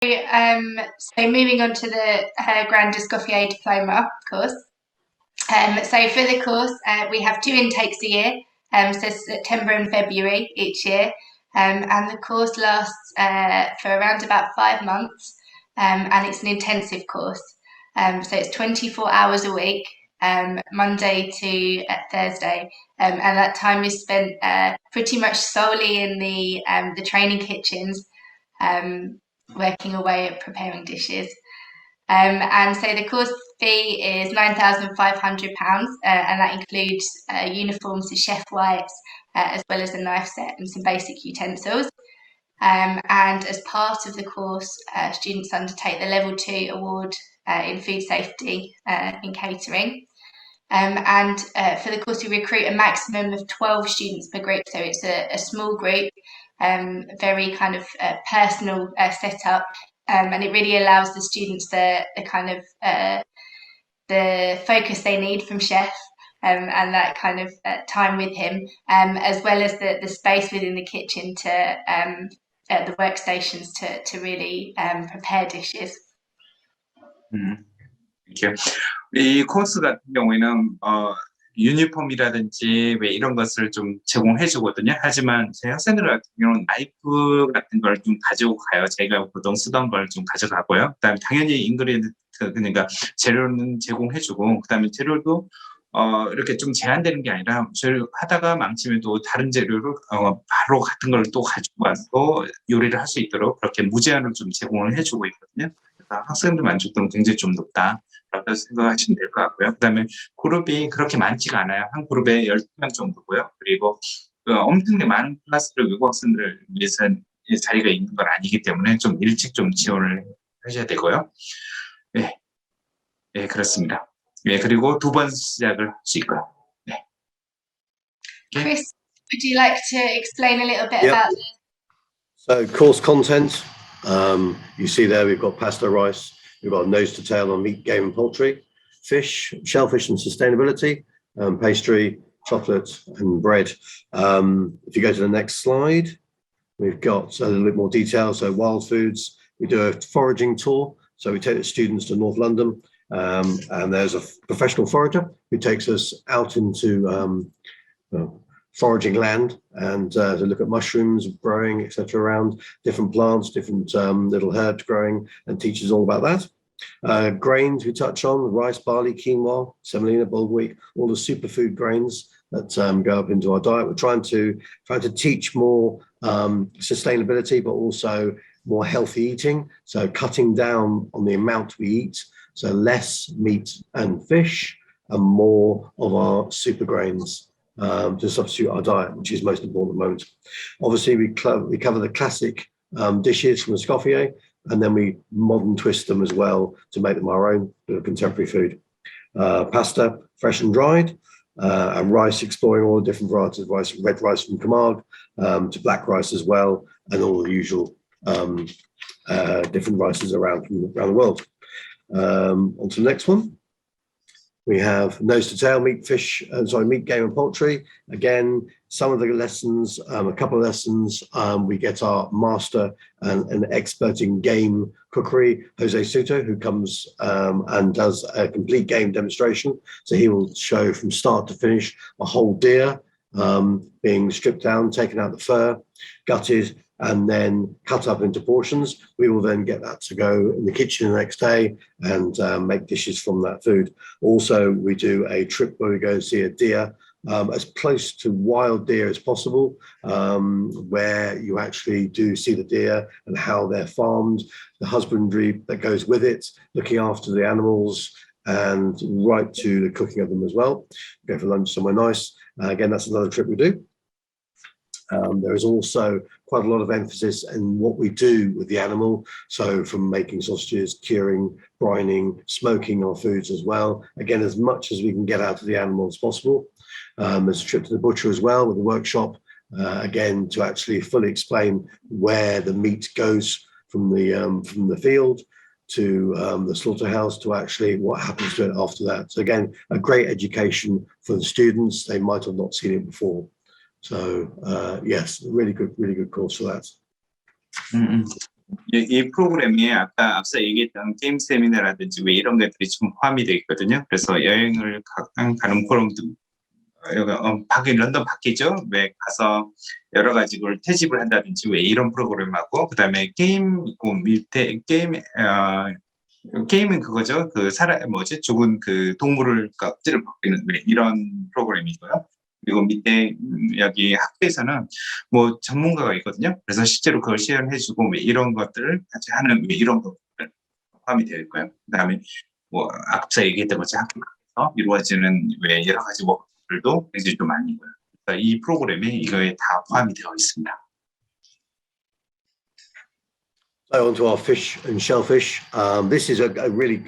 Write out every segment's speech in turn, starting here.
So moving on to the Grand Escoffier Diploma course. So for the course, we have 2 intakes a year, so September and February each year, and the course lasts for around about 5 months, and it's an intensive course. So it's 24 hours a week, Monday to Thursday, and that time is spent pretty much solely in the training kitchens, working away at preparing dishes. And so the course fee is £9,500, and that includes uniforms to chef whites, as well as a knife set and some basic utensils. And as part of the course, students undertake the Level 2 award in food safety in catering. And for the course, we recruit a maximum of 12 students per group, so it's a small group, very kind of personal setup, and it really allows the students the kind of the focus they need from chef, and that kind of time with him, as well as the space within the kitchen to the workstations to really prepare dishes. 이렇게 이 코스 같은 경우에는 유니폼이라든지 왜 이런 것을 좀 제공해 주거든요. 하지만 제 학생들 같은 경우는 나이프 같은 걸 좀 가지고 가요. 제가 보통 쓰던 걸 좀 가져가고요. 그다음에 당연히 인그리디언트, 그러니까 재료는 제공해 주고, 그다음에 재료도 이렇게 좀 제한되는 게 아니라 재료 하다가 망치면 또 다른 재료를 바로 같은 걸 또 가지고 와서 요리를 할 수 있도록 그렇게 무제한으로 좀 제공을 해주고 있거든요. 그래서 학생들 만족도는 굉장히 좀 높다라고 생각하시면 될 것 같고요. 그다음에 그룹이 그렇게 많지가 않아요. 한 그룹에 12명 정도고요. 그리고 엄청나게 많은 클래스를 외국 학생들을 위해서 자리가 있는 건 아니기 때문에 좀 일찍 좀 지원을 하셔야 되고요. 네, 네 그렇습니다. 네, 그리고 2번 시작을 할 수 있고요. 네. Chris, would you like to explain a little bit about this? So course content, you see there we've got pasta rice, we've got nose to tail on meat, game and poultry, fish, shellfish and sustainability, pastry, chocolate and bread. If you go to the next slide, we've got a little bit more detail. So wild foods, we do a foraging tour. So we take the students to North London, and there's a professional forager who takes us out into foraging land and to look at mushrooms growing, etc., around different plants, different little herbs growing, and teaches all about that. Grains we touch on: rice, barley, quinoa, semolina, bulgur wheat, all the superfood grains that go up into our diet. We're trying to teach more sustainability, but also more healthy eating. So cutting down on the amount we eat, so less meat and fish and more of our super grains to substitute our diet, which is most important at the moment. Obviously, we cover the classic dishes from Escoffier, and then we modern twist them as well to make them our own contemporary food. Pasta, fresh and dried, and rice, exploring all the different varieties of rice, red rice from Camargue to black rice as well, and all the usual different rices around the world. On to the next one. We have nose to tail, meat, game and poultry. Again, some of the lessons, a couple of lessons, we get our master and an expert in game cookery, Jose Suto, who comes and does a complete game demonstration. So he will show from start to finish a whole deer being stripped down, taken out the fur, gutted, and then cut up into portions. We will then get that to go in the kitchen the next day and make dishes from that food. Also, we do a trip where we go and see a deer, as close to wild deer as possible, where you actually do see the deer and how they're farmed, the husbandry that goes with it, looking after the animals, and right to the cooking of them as well. Go for lunch somewhere nice. Again, that's another trip we do. There is also quite a lot of emphasis in what we do with the animal. So from making sausages, curing, brining, smoking our foods as well. Again, as much as we can get out of the animal as possible. There's a trip to the butcher as well with a workshop, again, to actually fully explain where the meat goes from the field to the slaughterhouse to actually what happens to it after that. So again, a great education for the students. They might have not seen it before. So yes, really good course for that. 이 프로그램에 아까 앞서 얘기했던 게임 세미나라든지 왜 이런 것들이 좀 포함이 되어 있거든요. 그래서 여행을 가는 프로그램도 밖에 런던 밖이죠. 왜 가서 여러 가지 걸 채집을 한다든지 왜 이런 프로그램하고 그다음에 게임 있고 밑에 게임은 그거죠. 그 죽은 그 동물을 껍질을 벗기는 왜 이런 프로그램이고요. 그리고 밑에 여기 학교에서는 뭐 전문가가 있거든요. 그래서 실제로 그걸 시연해주고 왜 이런 것들을 같이 하는 왜 이런 것들 포함이 되어 있고요. 그다음에 뭐 앞서 얘기했던 것처럼 학교에서 이루어지는 왜 여러 가지 워크들도 굉장히 좀 많이 있고요. 그래서 이 프로그램에 이거에 다 포함이 되어 있습니다. So on to our fish and shellfish. This is a really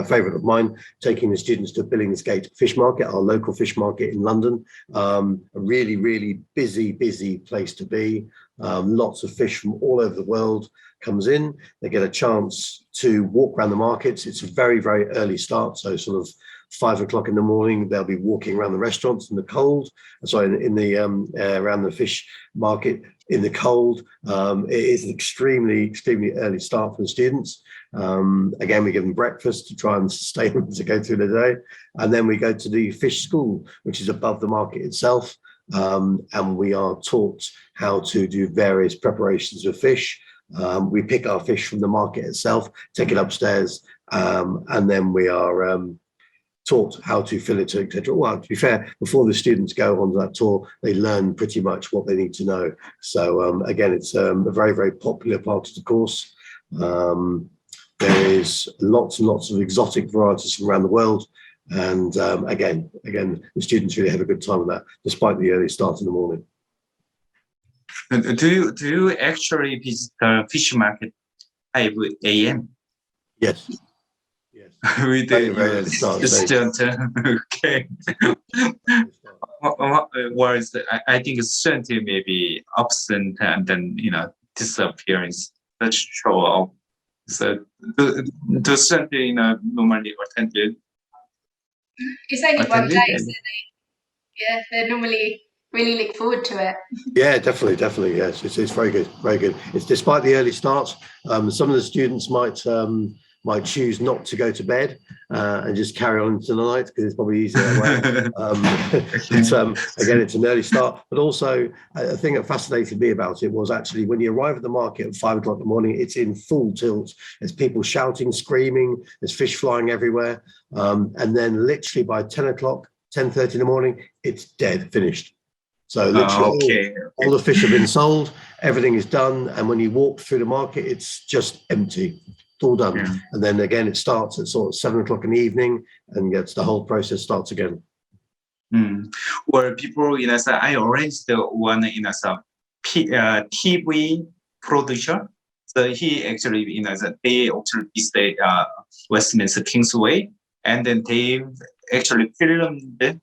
favourite of mine, taking the students to Billingsgate Fish Market, our local fish market in London. A really, really busy place to be. Lots of fish from all over the world comes in. They get a chance to walk around the markets. It's a very, very early start, so sort of 5 o'clock in the morning, they'll be walking around the restaurants in the cold. Sorry, in the around the fish market in the cold. It is an extremely early start for the students. Again, we give them breakfast to try and sustain them to go through the day. And then we go to the fish school, which is above the market itself. And we are taught how to do various preparations of fish. We pick our fish from the market itself, take it upstairs, and then we are taught how to fill it, etc. Well, to be fair, before the students go on that tour, they learn pretty much what they need to know. So again, it's a very, very popular part of the course. There is lots and lots of exotic varieties from around the world. And again, the students really have a good time with that, despite the early start in the morning. Do you actually visit the fish market 5 a.m.? Yes. With Very early start. the student, okay. Whereas I think student may be absent and then disappearance. That's show. So the student normally attended. It's only one day, so they normally really look forward to it. Yeah, definitely. Yes, it's very good. It's despite the early start. Some of the students might choose not to go to bed and just carry on into the night because it's probably easier that way. Again, it's an early start, but also a thing that fascinated me about it was actually when you arrive at the market at 5 o'clock in the morning, it's in full tilt. There's people shouting, screaming, there's fish flying everywhere. And then literally by 10 o'clock, 10:30 in the morning, it's dead, finished. So literally all the fish have been sold, everything is done. And when you walk through the market, it's just empty. It's all done. Yeah. And then again, it starts at sort of 7 o'clock in the evening and the whole process starts again. Well, people, I arranged one TV producer. So he actually, they actually visited Westminster Kingsway, and then they actually filmed it.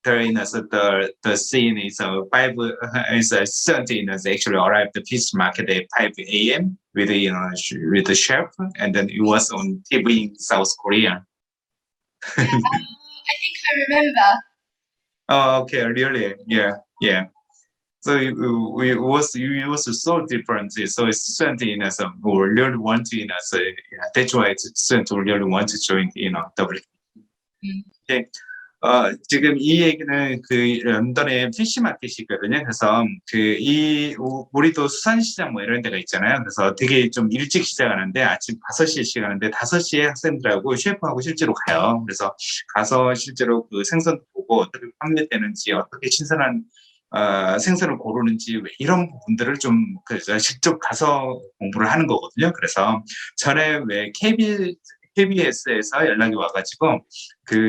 The scene is 17 actually arrived at the fish market at 5 a.m. with the chef, and then it was on TV in South Korea. I think I remember. Oh, okay, really? Yeah. So it was so different. So it's students who really want to, that's why students who really want to join, WKC. Okay. 지금 이 얘기는 그 런던의 피시 마켓이거든요. 그래서 우리도 수산시장 뭐 이런 데가 있잖아요. 그래서 되게 좀 일찍 시작하는데 아침 5시에 시작하는데 5시에 학생들하고 셰프하고 실제로 가요. 그래서 가서 실제로 그 생선 보고 어떻게 판매되는지 어떻게 신선한 생선을 고르는지 이런 부분들을 좀 직접 가서 공부를 하는 거거든요. 그래서 전에 왜 KBS에서 연락이 와가지고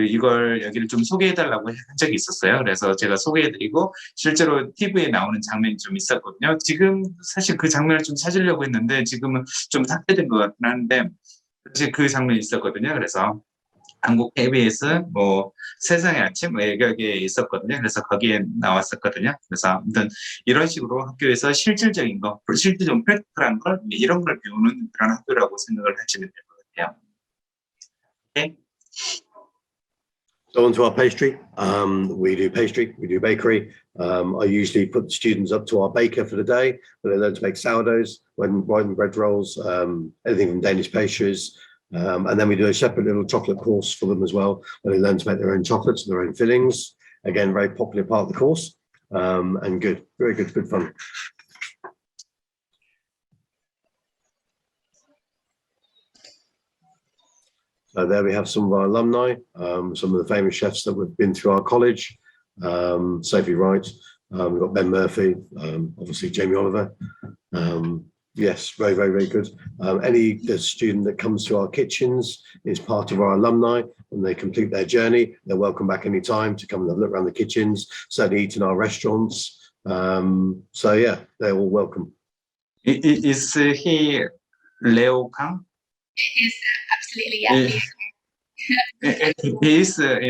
이걸 여기를 좀 소개해달라고 한 적이 있었어요. 그래서 제가 소개해드리고 실제로 TV에 나오는 장면이 좀 있었거든요. 지금 사실 그 장면을 좀 찾으려고 했는데 지금은 좀 삭제된 것 같긴 한데 사실 그 장면이 있었거든요. 그래서 한국 KBS 세상의 아침 여기에 있었거든요. 그래서 거기에 나왔었거든요. 그래서 아무튼 이런 식으로 학교에서 실질적인 거, 실질적인 프랙티컬한 걸 이런 걸 배우는 그런 학교라고 생각을 하시면 될 것 같아요. Okay. So on to our pastry. We do pastry, we do bakery. I usually put students up to our baker for the day, where they learn to make sourdoughs, writing bread rolls, anything from Danish pastries. And then we do a separate little chocolate course for them as well, where they learn to make their own chocolates and their own fillings. Again, very popular part of the course, and good, very good fun. So there we have some of our alumni, some of the famous chefs that have been through our college. Sophie Wright, we've got Ben Murphy, obviously Jamie Oliver. Yes, very, very, very good. Any student that comes to our kitchens is part of our alumni. When they complete their journey, they're welcome back any time to come and have a look around the kitchens, certainly eat in our restaurants. So yeah, they're all welcome. Is he Leo Kang? It is absolutely, yeah. He is a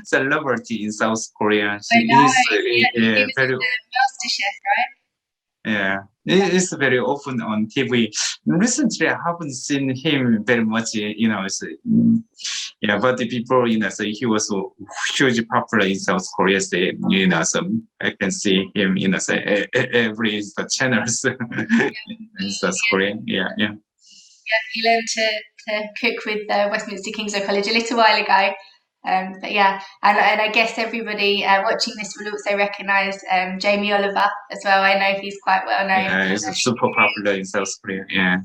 celebrity in South Korea. I know, He was very, Master Chef, right? yeah, he is very often on TV. Recently, I haven't seen him very much. Yeah, but the people, so he was hugely popular in South Korea. So, so I can see him in every channels in South Korea. Yeah. Yeah, he learned to cook with Westminster Kingsway College a little while ago. But yeah, and I guess everybody watching this will also recognise Jamie Oliver as well. I know he's quite well known. Yeah, he's super popular in South Korea. Yeah.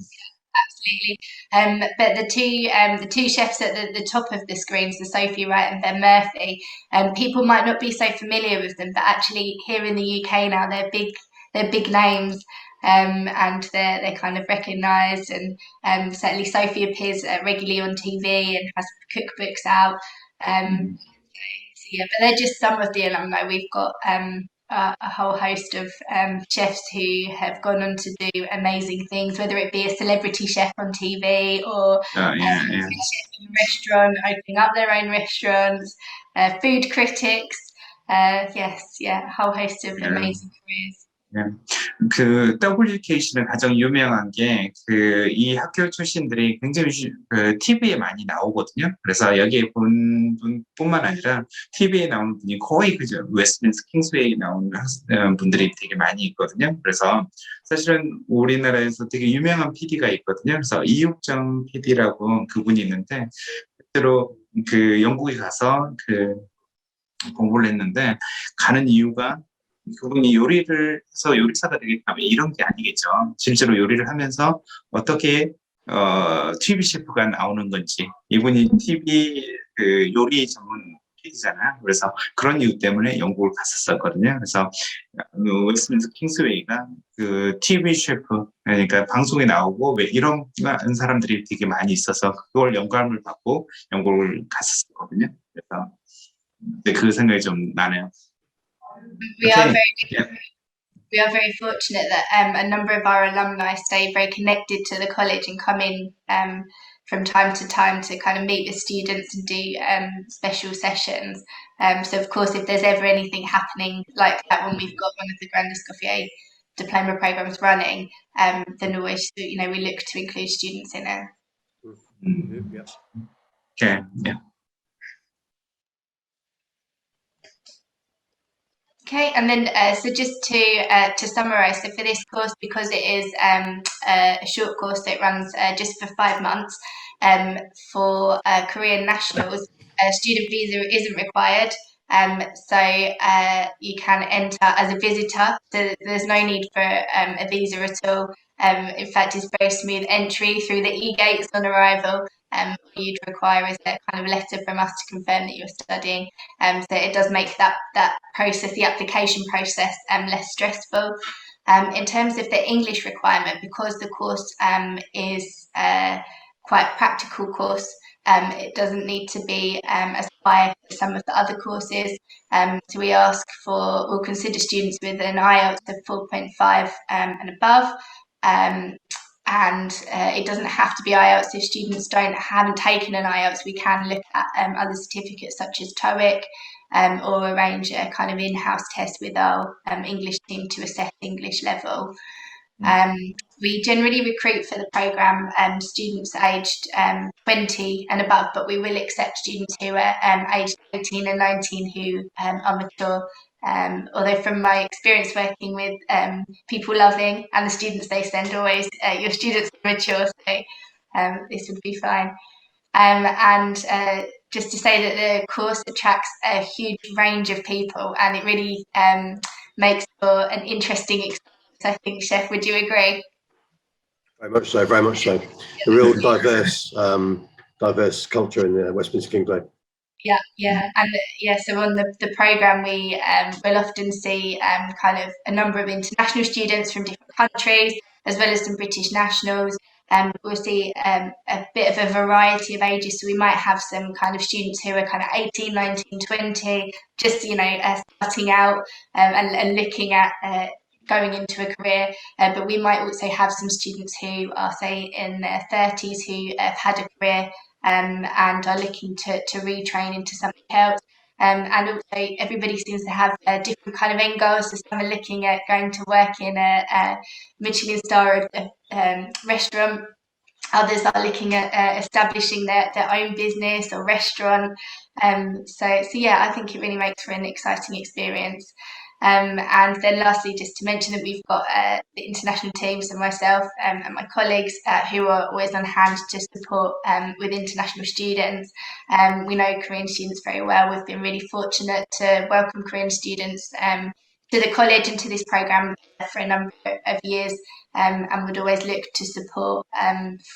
Absolutely. But the two chefs at the top of the screens, so Sophie Wright and Ben Murphy, people might not be so familiar with them, but actually here in the UK now they're big names, and they're kind of recognised, and certainly Sophie appears regularly on TV and has cookbooks out. So yeah, but they're just some of the alumni. We've got a whole host of chefs who have gone on to do amazing things, whether it be a celebrity chef on TV or a chef in a restaurant, opening up their own restaurants, food critics. Yes, yeah, a whole host of amazing careers. 네. 그 WKC는 가장 유명한 게 이 학교 출신들이 굉장히 TV에 많이 나오거든요. 그래서 여기에 본 분뿐만 아니라 TV에 나오는 분이 거의 그죠. 웨스트민스터 킹스웨이 나오는 분들이 되게 많이 있거든요. 그래서 사실은 우리나라에서 되게 유명한 PD가 있거든요. 그래서 이육정 PD라고 그분이 있는데 실제로 그 영국에 가서 그 공부를 했는데 가는 이유가 그분이 요리를 해서 요리사가 되겠다 이런 게 아니겠죠. 실제로 요리를 하면서 어떻게 TV 셰프가 나오는 건지 이분이 TV 그 요리 전문 PD잖아요. 그래서 그런 이유 때문에 영국을 갔었거든요. 그래서 웨스트민스터 킹스웨이가 그 TV 셰프 그러니까 방송에 나오고 왜 이런 사람들이 되게 많이 있어서 그걸 영감을 받고 영국을 갔었거든요. 그래서 그 생각이 좀 나네요. We are very fortunate that a number of our alumni stay very connected to the college and come in from time to time to kind of meet with students and do special sessions. So of course, if there's ever anything happening like that when we've got one of the Grand Escoffier diploma programs running, then always we look to include students in it. Okay. Yeah. Okay, and then so just to summarise, so for this course, because it is a short course, so it runs just for 5 months. For Korean nationals, a student visa isn't required, so you can enter as a visitor. So there's no need for a visa at all. In fact, it's very smooth entry through the e-gates on arrival. All you'd require is a kind of letter from us to confirm that you're studying. So it does make that process, the application process, less stressful. In terms of the English requirement, because the course is quite practical course, it doesn't need to be as high as some of the other courses. So we'll consider students with an IELTS of 4.5 and above. And it doesn't have to be IELTS. If students haven't taken an IELTS, we can look at other certificates such as TOEIC, or arrange a kind of in-house test with our English team to assess English level. We generally recruit for the programme students aged 20 and above, but we will accept students who are aged 18 and 19 who are mature. Although from my experience working with people loving and the students they send always, your students are mature, so this would be fine. And just to say that the course attracts a huge range of people and it really makes for an interesting experience, I think. Chef, would you agree? Very much so, very much so. A real diverse culture in the Westminster Kingsway. Yeah, and so on the programme we will often see kind of a number of international students from different countries, as well as some British nationals. We'll see a bit of a variety of ages, so we might have some kind of students who are kind of 18, 19, 20, just starting out and looking at going into a career, but we might also have some students who are, say, in their 30s who have had a career and are looking to retrain into something else. And also everybody seems to have different kind of end goals. So some are looking at going to work in a Michelin star restaurant. Others are looking at establishing their own business or restaurant. So yeah, I think it really makes for an exciting experience. And then lastly, just to mention that we've got the international team, so myself and my colleagues who are always on hand to support with international students. We know Korean students very well. We've been really fortunate to welcome Korean students to the college and to this programme for a number of years, and would always look to support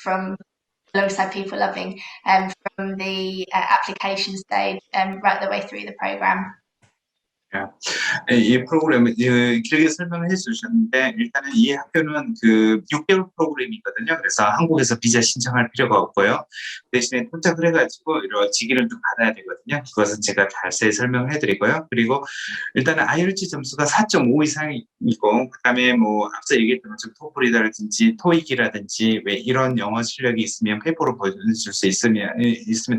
from alongside people loving from the application stage right the way through the programme. 이 프로그램을 길게 설명을 해주셨는데, 일단은 이 학교는 그 6개월 프로그램이거든요. 그래서 한국에서 비자 신청할 필요가 없고요. 대신에 도착을 해가지고 이런 직위를 좀 받아야 되거든요. 그것은 제가 자세히 설명을 해드리고요. 그리고 일단은 IELTS 점수가 4.5 이상이고, 그다음에 뭐 앞서 얘기했던 것처럼 토플이라든지 토익이라든지 왜 이런 영어 실력이 있으면 페이퍼로 보여줄 수 있으면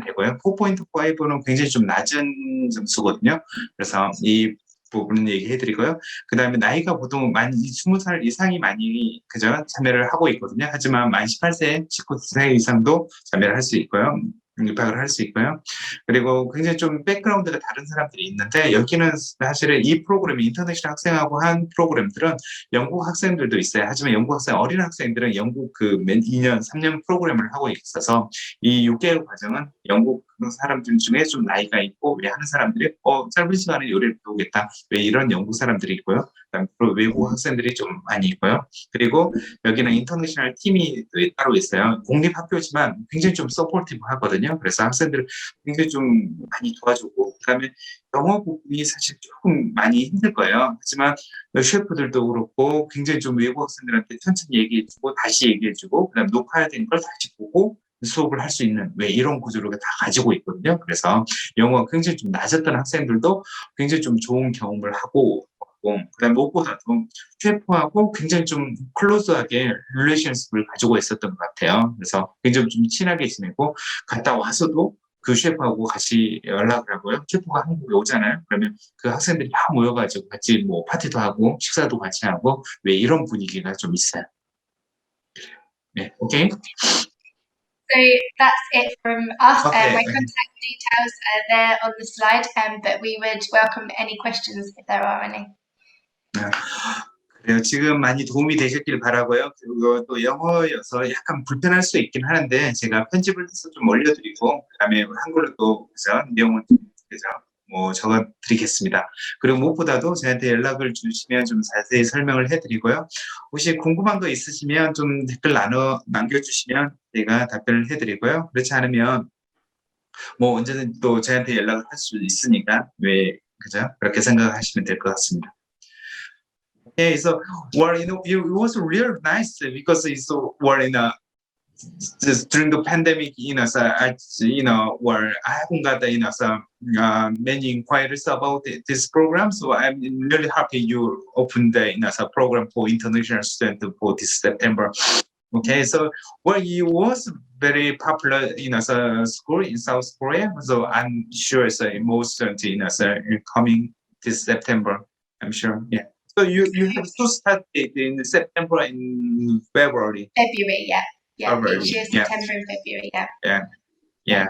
되고요. 4.5는 굉장히 좀 낮은 점수거든요. 그래서 이 부분은 얘기해드리고요. 그 다음에 나이가 보통 만 20살 이상이 많이 참여를 하고 있거든요. 하지만 만 18세, 19세 이상도 참여를 할 수 있고요. 입학을 할 수 있고요. 그리고 굉장히 좀 백그라운드가 다른 사람들이 있는데, 여기는 사실은 이 프로그램이 인터내셔널 학생하고 한 프로그램들은 영국 학생들도 있어요. 하지만 영국 학생, 어린 학생들은 영국 맨 2년, 3년 프로그램을 하고 있어서 이 6개월 과정은 영국 사람들 중에 좀 나이가 있고 왜 하는 사람들이 짧은 시간에 요리를 배우겠다. 왜 이런 영국 사람들이 있고요. 그다음에 외국 학생들이 좀 많이 있고요. 그리고 여기는 인터내셔널 팀이 따로 있어요. 공립학교지만 굉장히 좀 서포티브 하거든요. 그래서 학생들을 굉장히 좀 많이 도와주고, 그다음에 영어 부분이 사실 조금 많이 힘들 거예요. 하지만 셰프들도 그렇고 굉장히 좀 외국 학생들한테 천천히 얘기해주고 다시 얘기해주고, 그다음에 녹화된 걸 다시 보고 수업을 할 수 있는 왜 이런 구조를 다 가지고 있거든요. 그래서 영어가 굉장히 좀 낮았던 학생들도 굉장히 좀 좋은 경험을 하고, 그다음 무엇보다도 셰프하고 굉장히 좀 클로즈하게 릴레이션십을 가지고 있었던 것 같아요. 그래서 굉장히 좀 친하게 지내고, 갔다 와서도 그 셰프하고 같이 연락을 하고요. 셰프가 한국에 오잖아요. 그러면 그 학생들이 다 모여가지고 같이 뭐 파티도 하고 식사도 같이 하고 왜 이런 분위기가 좀 있어요. 네, 오케이. So that's it from us. Okay. My contact details are there on the slide, but we would welcome any questions if there are any. 그래요. 지금 많이 도움이 되셨길 바라고요. 그리고 또 영어여서 약간 불편할 수 있긴 하는데 제가 편집을 해서 좀 올려드리고, 그다음에 한글로 또 내용을 뭐 적어드리겠습니다. 그리고 무엇보다도 저한테 연락을 주시면 좀 자세히 설명을 해드리고요. 혹시 궁금한 거 있으시면 좀 댓글 남겨주시면 제가 답변을 해드리고요. 그렇지 않으면 뭐 언제든 또 저한테 연락을 할 수 있으니까 그렇게 생각하시면 될 것 같습니다. Okay, so it was really nice because it's just during the pandemic, where I haven't got many inquiries about this program, so I'm really happy you opened the program for international students for this September. Okay, so it was very popular school in South Korea, so I'm sure most students coming this September. I'm sure, yeah. So you have to start it in September and February. February, yeah. Yeah, February, each year, yeah. September and February, yeah. Yeah.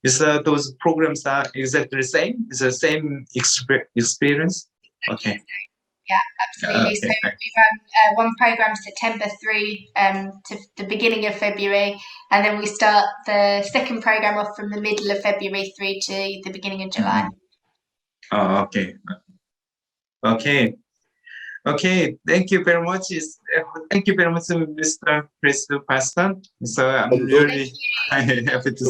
Is those programs are exactly the same? Is the same experience? Okay. Yeah, absolutely. So Okay. we run one program September through to the beginning of February, and then we start the second program off from the middle of February through to the beginning of July. Oh, okay. Okay. Thank you very much. Thank you very much, Mr. Chris Paston. So I'm really happy to